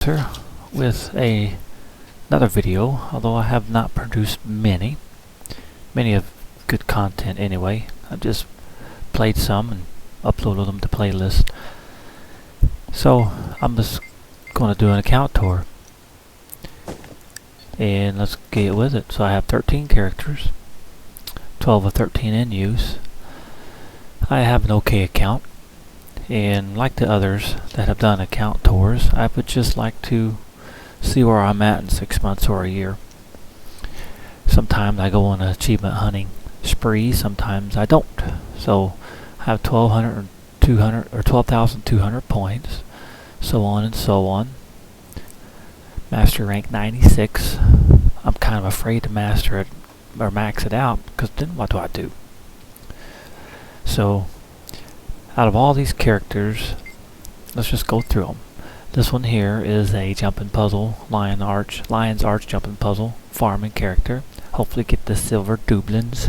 Pancer with another video, although I have not produced many of good content anyway. I've just played some and uploaded them to playlists. So I'm just going to do an account tour, and let's get with it. So I have 13 characters, 12 of 13 in use. I have an okay account, and like the others that have done account tours, I would just like to see where I'm at in 6 months or a year. Sometimes I go on an achievement hunting spree, sometimes I don't. So I have 1,200 or 200 or 12,200 points, so on and so on. Master rank 96. I'm kind of afraid to master it or max it out, because then what do I do? So out of all these characters, let's just go through them. This one here is a jumping puzzle, Lion's Arch jumping puzzle farming character. Hopefully get the silver doublons.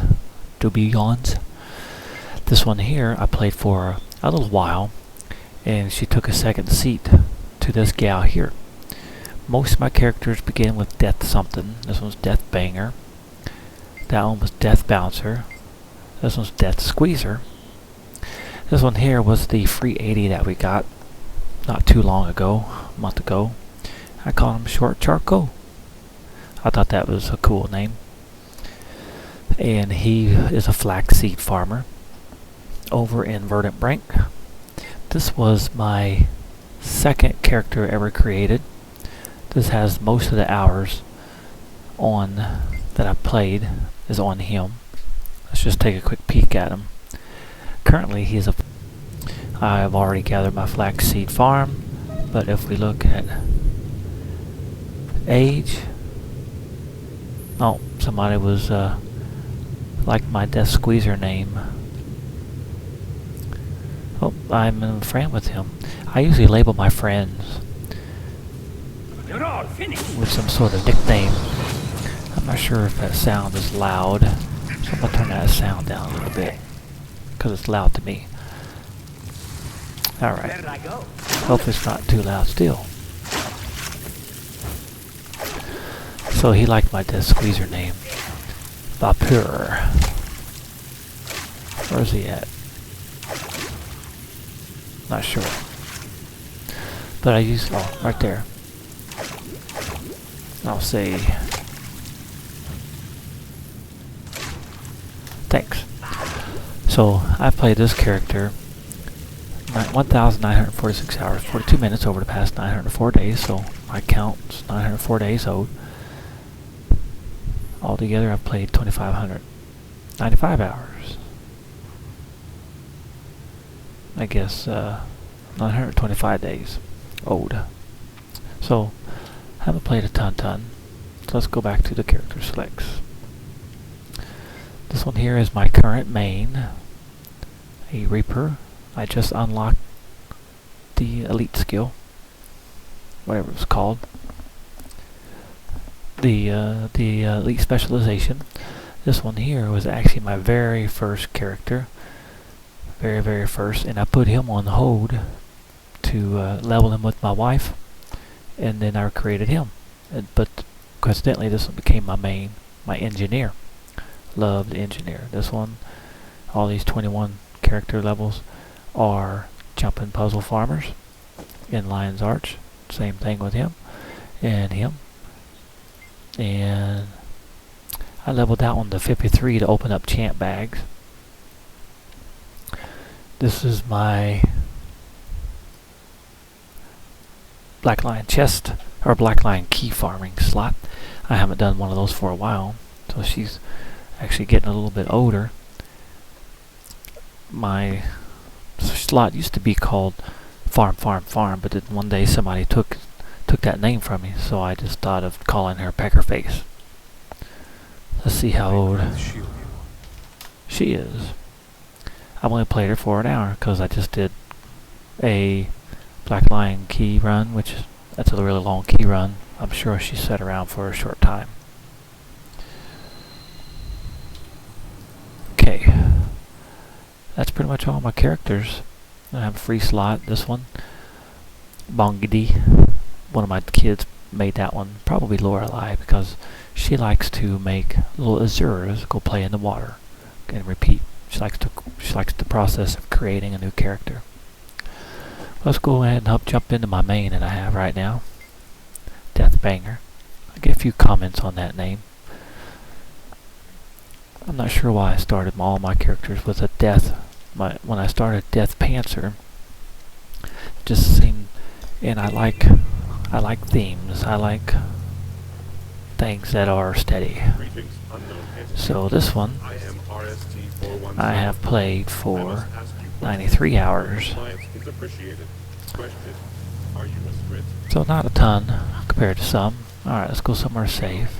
This one here I played for a little while, and she took a second seat to this gal here. Most of my characters begin with Death something. This one's Deathbanger. That one was Deathpancer. This one's Death Squeezer. This one here was the free 80 that we got not too long ago, a month ago. I call him Short Charcoal. I thought that was a cool name. And he is a flaxseed farmer over in Verdant Brink. This was my second character ever created. This has most of the hours on that I played is on him. Let's just take a quick peek at him. Currently I've already gathered my flaxseed farm, but if we look at age, oh, somebody was like my Death Squeezer name. Oh, I'm a friend with him. I usually label my friends You're all finished. with some sort of nickname. I'm not sure if that sound is loud, so I'm going to turn that sound down a little bit, because it's loud to me. Alright, Where did I go? hope it's not too loud still. So he liked my Death Squeezer name. Vapeur. Where's he at? Not sure. But I use, oh, right there. I'll say thanks. So I've played this character 1,946 hours, 42 minutes over the past 904 days, so my count's 904 days old. Altogether I've played 2,595 hours. I guess 925 days old. So I haven't played a ton. So let's go back to the character selects. This one here is my current main, a Reaper. I just unlocked the elite skill, whatever it's called, the elite specialization. This one here was actually my very first character, very first, and I put him on hold to level him with my wife, and then I created him. But coincidentally, this one became my main, my engineer. Loved engineer. This one, all these 21 character levels are jumping puzzle farmers in Lion's Arch. Same thing with him and him. And I leveled that one to 53 to open up champ bags. This is my Black Lion chest, or Black Lion key farming slot. I haven't done one of those for a while, so she's actually getting a little bit older. My slot used to be called Farm, but then one day somebody took that name from me, so I just thought of calling her Peckerface. Let's see how old she is. I've only played her for an hour because I just did a Black Lion key run, which that's a really long key run. I'm sure she sat around for a short time. Okay, that's pretty much all my characters. I have a free slot. This one, Bongidi, one of my kids made that one, probably Lorelei, because she likes to make little Azures go play in the water and repeat. She likes the process of creating a new character. Let's go ahead and jump into my main that I have right now, Deathbanger. I get a few comments on that name. I'm not sure why I started all my characters with a death. When I started Deathpancer, it just seemed, and I like themes. I like things that are steady. So this one, I have played for 93 hours. So not a ton compared to some. Alright, let's go somewhere safe.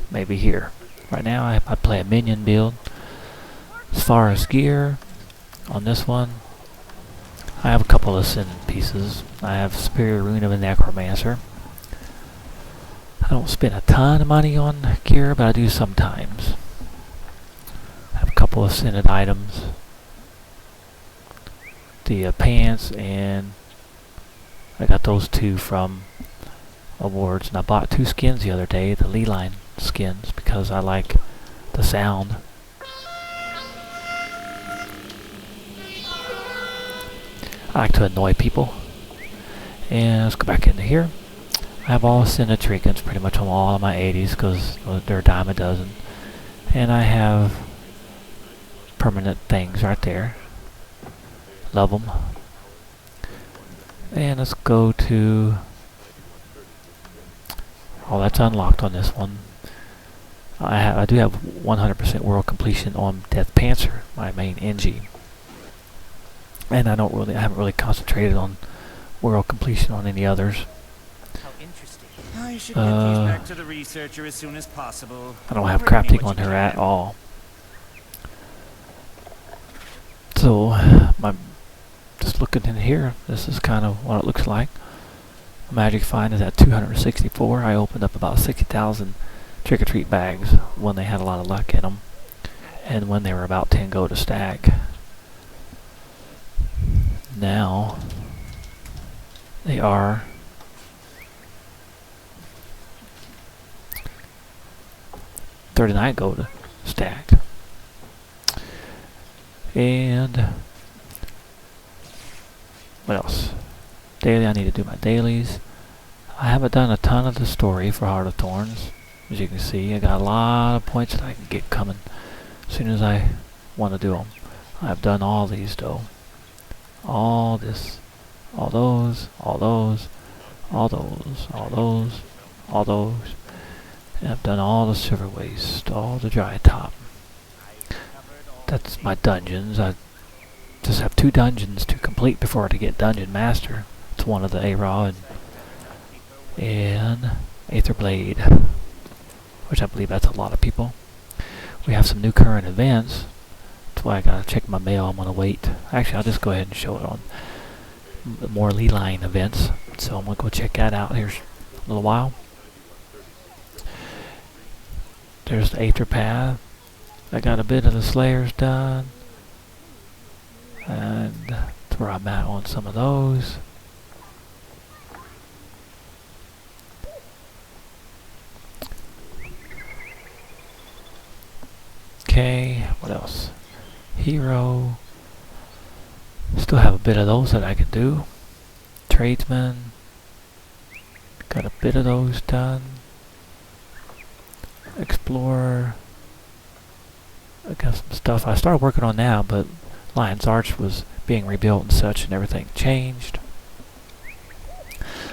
Maybe here. Right now I play a minion build. As far as gear, on this one, I have a couple of sin pieces. I have Superior Rune of a Necromancer. I don't spend a ton of money on gear, but I do sometimes. I have a couple of scented items. The pants, and I got those two from awards. And I bought 2 skins the other day, the Lee-Line skins, because I like the sound. I like to annoy people. And let's go back into here. I have all scented trinkets pretty much on all of my 80s because they're a dime a dozen. And I have permanent things right there. Love them. And let's go to... Oh, that's unlocked on this one. I do have 100% world completion on Deathpancer, my main NG. And I haven't really concentrated on world completion on any others. How interesting. I should get these back to the researcher as soon as possible. I don't have crafting on her at all. So, just looking in here, this is kind of what it looks like. Magic Find is at 264. I opened up about 60,000 trick-or-treat bags when they had a lot of luck in them, and when they were about 10 gold a stack. Now they are $39 gold a stack. And what else? Daily, I need to do my dailies. I haven't done a ton of the story for Heart of Thorns. As you can see, I got a lot of points that I can get coming as soon as I want to do them. I've done all these though. All this, all those, all those, all those, all those, all those. And I've done all the silver waste, all the dry top. That's my dungeons. I just have 2 dungeons to complete before I get Dungeon Master. It's one of the A-Raw and Aether Blade, which I believe that's a lot of people. We have some new current events. That's why I gotta check my mail. I'm gonna wait. Actually, I'll just go ahead and show it on the more Lee-Line events. So I'm gonna go check that out here in a little while. There's the Aether Path. I got a bit of the Slayers done. And that's where I'm at on some of those. Okay, what else? Hero. Still have a bit of those that I can do. Tradesman. Got a bit of those done. Explorer. I got some stuff I started working on now, but Lion's Arch was being rebuilt and such, and everything changed.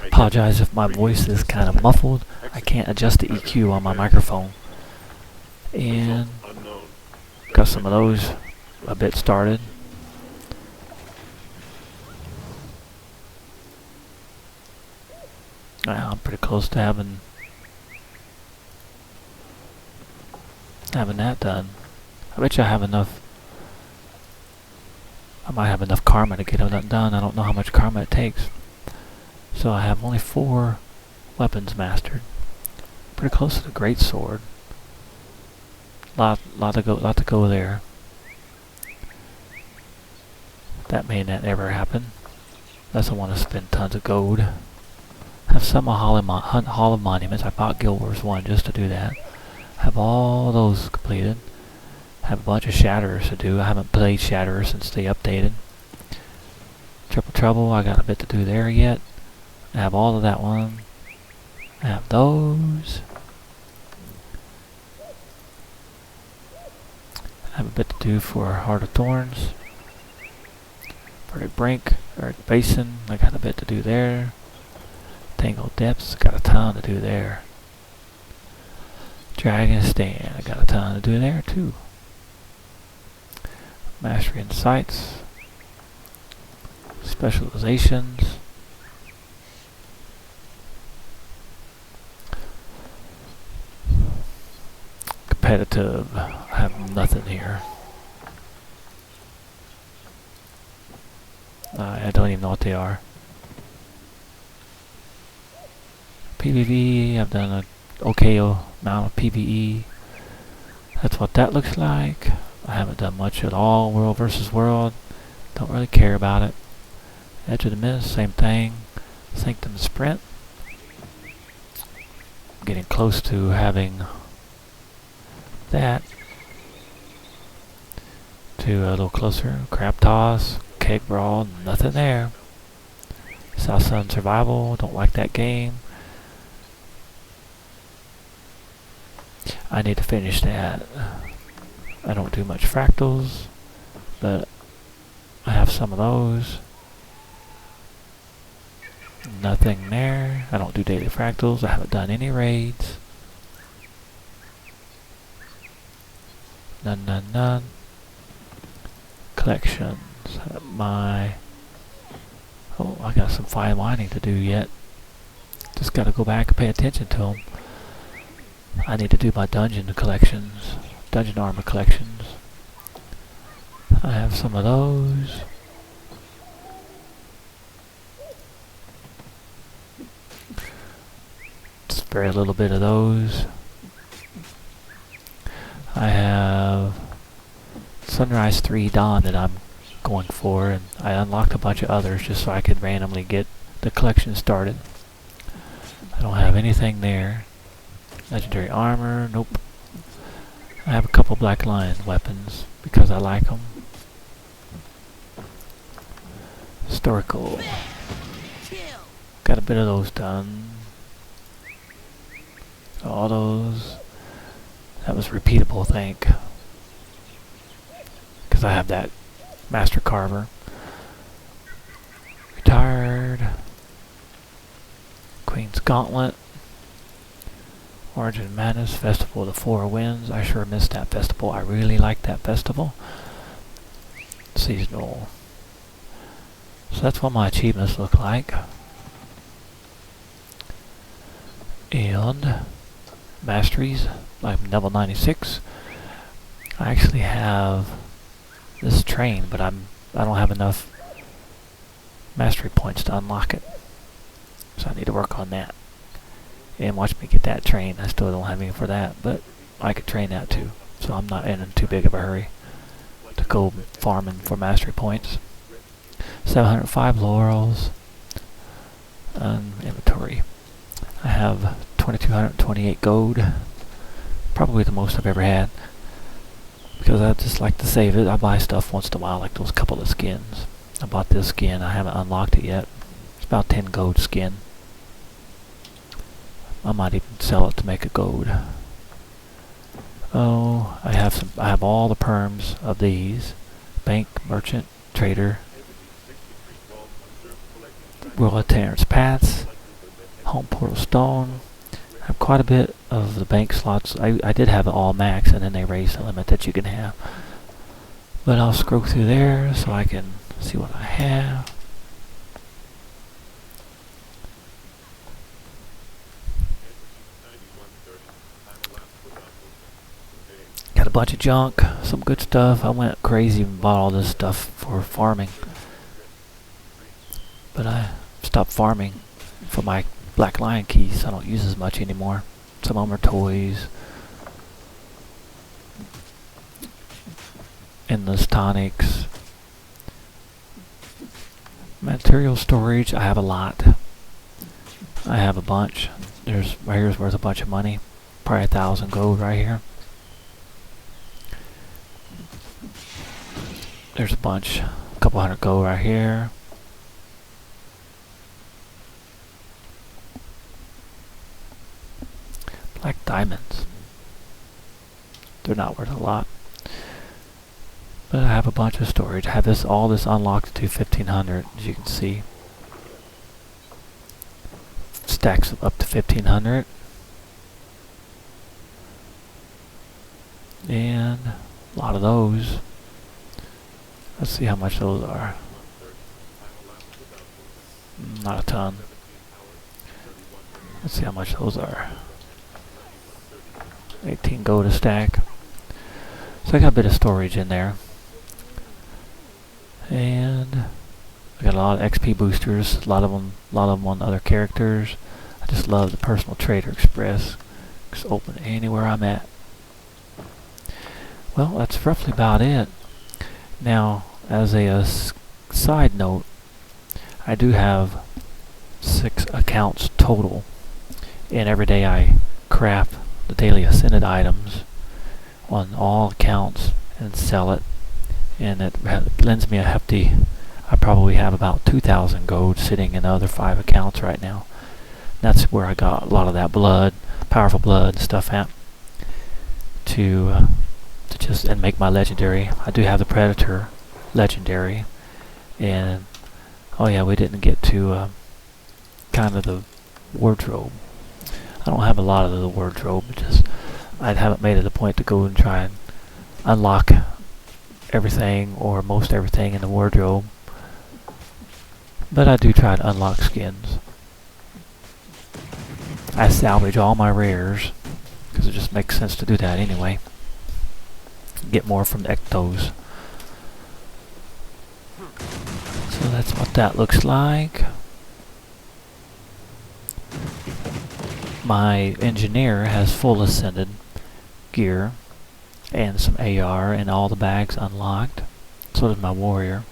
Apologize if my voice is kind of muffled. I can't adjust the EQ on my microphone. And got some of those a bit started. I'm pretty close to having that done. I bet you I have enough. I might have enough karma to get that done. I don't know how much karma it takes. So I have only 4 weapons mastered. Pretty close to the great sword. Lot to go there. That may not ever happen. Unless I want to spend tons of gold. I have some Hall of Monuments. I bought Guild Wars 1 just to do that. I have all those completed. I have a bunch of Shatterers to do. I haven't played Shatterers since they updated. Triple Trouble, I got a bit to do there yet. I have all of that one. I have those. I have a bit to do for Heart of Thorns. Buried Brink, Buried Basin, I got a bit to do there. Tangled Depths, got a ton to do there. Dragon Stand, I got a ton to do there too. Mastery and Sights. Specializations. Competitive, I have nothing here. I don't even know what they are. PvE, I've done an okay amount of PvE. That's what that looks like. I haven't done much at all. World versus World, don't really care about it. Edge of the Mist, same thing. Sanctum Sprint. I'm getting close to having that. To a little closer. Crab Toss, Keg Brawl, nothing there. South Sun Survival, don't like that game. I need to finish that. I don't do much fractals, but I have some of those. Nothing there. I don't do daily fractals. I haven't done any raids. None. Collections. Oh, I got some fine winding to do yet. Just gotta go back and pay attention to them. I need to do my dungeon collections. Dungeon armor collections. I have some of those. Just very little bit of those. I have Sunrise 3 Dawn that I'm going for, and I unlocked a bunch of others just so I could randomly get the collection started. I don't have anything there. Legendary armor, nope. I have a couple Black Lion weapons because I like them. Historical. Got a bit of those done. All those. That was repeatable, I think. Because I have that Master Carver. Retired. Queen's Gauntlet. Origin Madness, Festival of the Four Winds. I sure missed that festival. I really like that festival. Seasonal. So that's what my achievements look like. And masteries, I'm level 96. I actually have this train, but I don't have enough mastery points to unlock it. So I need to work on that. And watch me get that train. I still don't have any for that, but I could train that too. So I'm not in too big of a hurry to go farming for mastery points. 705 laurels. Inventory. I have 2228 gold. Probably the most I've ever had. Because I just like to save it. I buy stuff once in a while, like those couple of skins. I bought this skin. I haven't unlocked it yet. It's about 10 gold skin. I might even sell it to make a gold. Oh, I have all the perms of these. Bank, merchant, trader. World of Terrence Paths. Home Portal Stone. I have quite a bit of the bank slots. I did have it all max, and then they raised the limit that you can have. But I'll scroll through there so I can see what I have. Got a bunch of junk, some good stuff. I went crazy and bought all this stuff for farming. But I stopped farming for my Black Lion keys. I don't use as much anymore. Some of them are toys. Endless tonics. Material storage, I have a lot. I have a bunch. There's right here's worth a bunch of money. Probably 1,000 gold right here. There's a bunch. A couple hundred gold right here. Black diamonds. They're not worth a lot. But I have a bunch of storage. I have all this unlocked to 1,500, as you can see. Stacks up to 1,500. And a lot of those. Let's see how much those are. Not a ton. Let's see how much those are. 18 gold a stack. So I got a bit of storage in there. And I got a lot of XP boosters, a lot of them on other characters. I just love the Personal Trader Express. Just open anywhere I'm at. Well, that's roughly about it. Now, as a side note, I do have 6 accounts total, and every day I craft the daily ascended items on all accounts and sell it, and it lends me a hefty, I probably have about 2,000 gold sitting in the other 5 accounts right now. That's where I got a lot of that blood, powerful blood stuff at, to just and make my legendary. I do have the Predator legendary, and oh yeah, we didn't get to kind of the wardrobe. I don't have a lot of the wardrobe, just I haven't made it a point to go and try and unlock everything or most everything in the wardrobe, but I do try to unlock skins. I salvage all my rares because it just makes sense to do that anyway. Get more from the ectos. So that's what that looks like. My engineer has full ascended gear and some AR and all the bags unlocked. So does my warrior.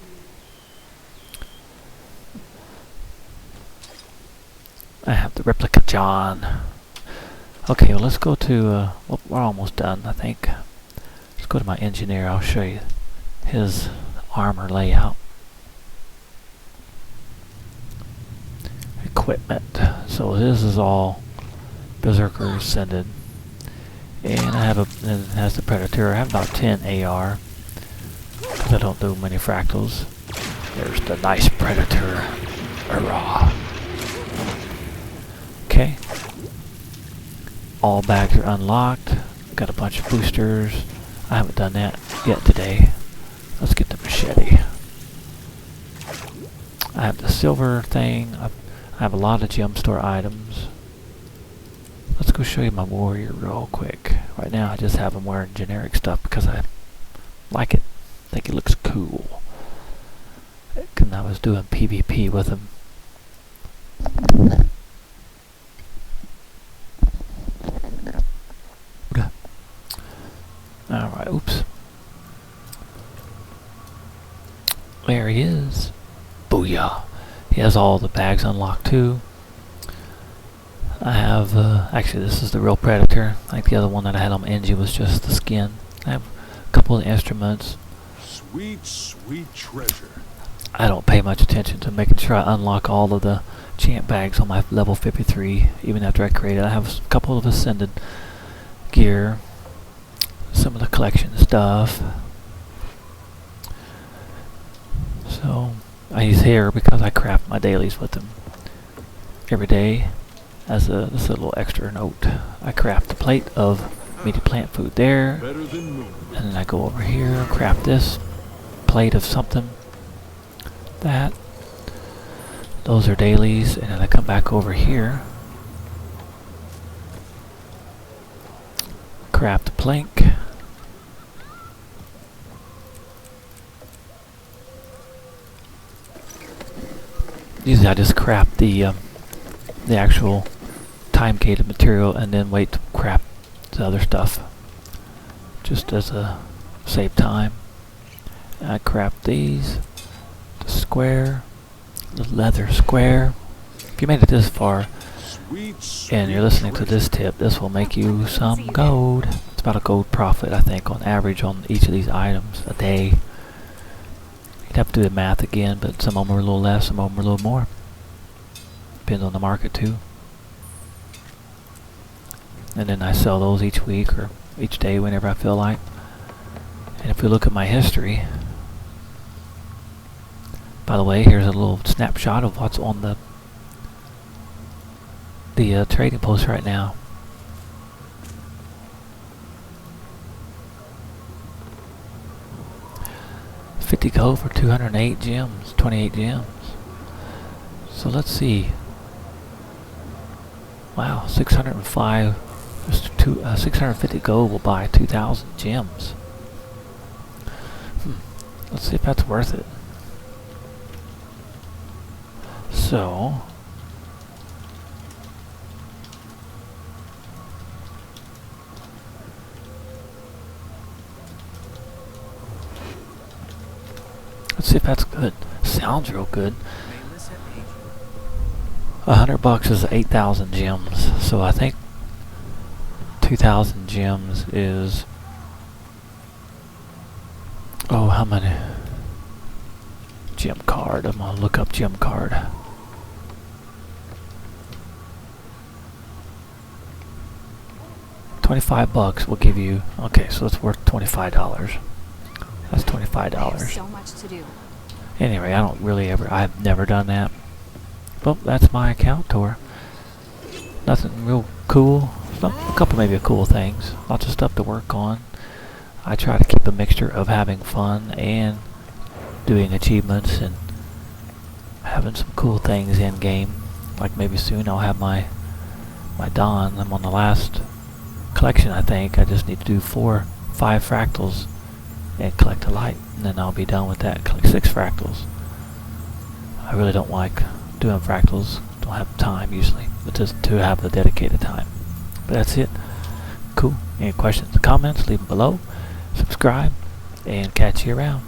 I have the replica John. Okay, well let's go to, well, we're almost done, I think. Let's go to my engineer. I'll show you his armor layout. Equipment. So this is all Berserker Ascended. And I have it has the Predator. I have about 10 AR. Because I don't do many fractals. There's the nice Predator. Hurrah. Okay. All bags are unlocked. Got a bunch of boosters. I haven't done that yet today. Let's get the machete. I have the silver thing. I have a lot of gem store items. Let's go show you my warrior real quick. Right now I just have him wearing generic stuff because I like it. I think it looks cool. And I was doing PvP with him. Alright, oops. There he is. Booyah. He has all the bags unlocked too. I have, actually this is the real Predator. I think the other one that I had on my engine was just the skin. I have a couple of instruments. Sweet, sweet treasure. I don't pay much attention to making sure I unlock all of the champ bags on my level 53, even after I create it. I have a couple of ascended gear. Some of the collection stuff. So I use hair because I craft my dailies with them every day. As this is a little extra note, I craft a plate of meaty plant food there, and then I go over here and craft this plate of something. That. Those are dailies, and then I come back over here, craft a plank. Usually I just craft the actual time-gated material and then wait to craft the other stuff, just as a save time. I craft these, the square, The leather square. If you made it this far Sweet, sweet and you're listening to treasure. this tip, this will make you some gold. It's about a gold profit, I think, on average on each of these items a day. You'd have to do the math again, but some of them are a little less, some of them are a little more. Depends on the market too. And then I sell those each week or each day whenever I feel like. And if we look at my history, by the way, here's a little snapshot of what's on the trading post right now. $50 gold for 208 gems, 28 gems. So let's see. Wow, 605. Just 650 gold will buy 2,000 gems. Let's see if that's worth it. So, let's see if that's good. Sounds real good. $100 is 8,000 gems. So I think 2,000 gems is, oh, how many? Gem card. I'm gonna look up gem card. $25 will give you. Okay, so it's worth $25. That's $25. There's so much to do. Anyway, I don't really ever. I've never done that. Well, that's my account tour. Nothing real cool. A couple maybe cool things. Lots of stuff to work on. I try to keep a mixture of having fun and doing achievements and having some cool things in game. Like maybe soon I'll have my Dawn. I'm on the last collection, I think. I just need to do 5 fractals and collect a light, and then I'll be done with that. Collect 6 fractals. I really don't like doing fractals. Don't have time usually, but just to have the dedicated time. But that's it. Cool. Any questions or comments, leave them below. Subscribe, and catch you around.